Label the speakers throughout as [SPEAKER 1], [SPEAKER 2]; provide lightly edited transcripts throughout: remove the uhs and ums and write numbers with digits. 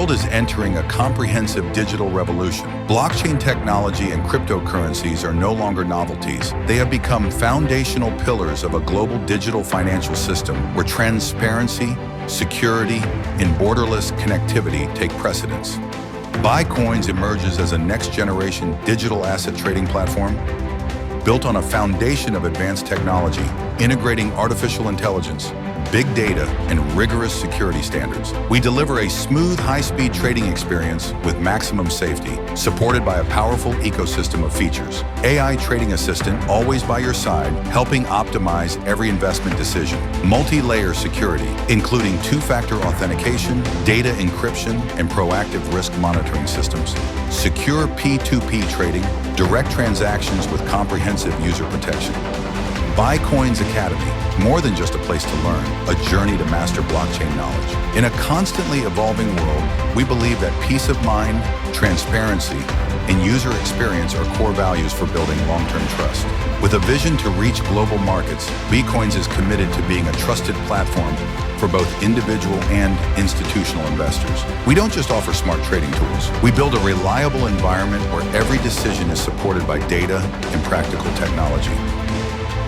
[SPEAKER 1] world is entering a comprehensive digital revolution. Blockchain technology and cryptocurrencies are no longer novelties. They have become foundational pillars of a global digital financial system where transparency, security, and borderless connectivity take precedence. Bicoins emerges as a next-generation digital asset trading platform built on a foundation of advanced technology, integrating artificial intelligence, big data, and rigorous security standards. We deliver a smooth, high-speed trading experience with maximum safety, supported by a powerful ecosystem of features. AI Trading Assistant, always by your side, helping optimize every investment decision. Multi-layer security, including two-factor authentication, data encryption, and proactive risk monitoring systems. Secure P2P trading, direct transactions with comprehensive user protection. Bicoins Academy, more than just a place to learn, a journey to master blockchain knowledge. In a constantly evolving world, we believe that peace of mind, transparency, and user experience are core values for building long-term trust. With a vision to reach global markets, Bicoins is committed to being a trusted platform for both individual and institutional investors. We don't just offer smart trading tools. We build a reliable environment where every decision is supported by data and practical technology.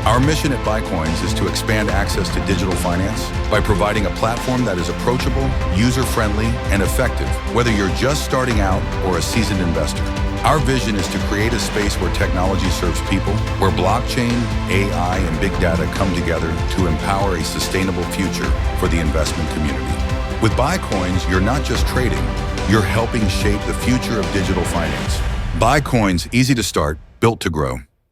[SPEAKER 1] Our mission at Bicoins is to expand access to digital finance by providing a platform that is approachable, user-friendly, and effective, whether you're just starting out or a seasoned investor. Our vision is to create a space where technology serves people, where blockchain, AI, and big data come together to empower a sustainable future for the investment community. With Bicoins, you're not just trading, you're helping shape the future of digital finance. Bicoins, easy to start, built to grow.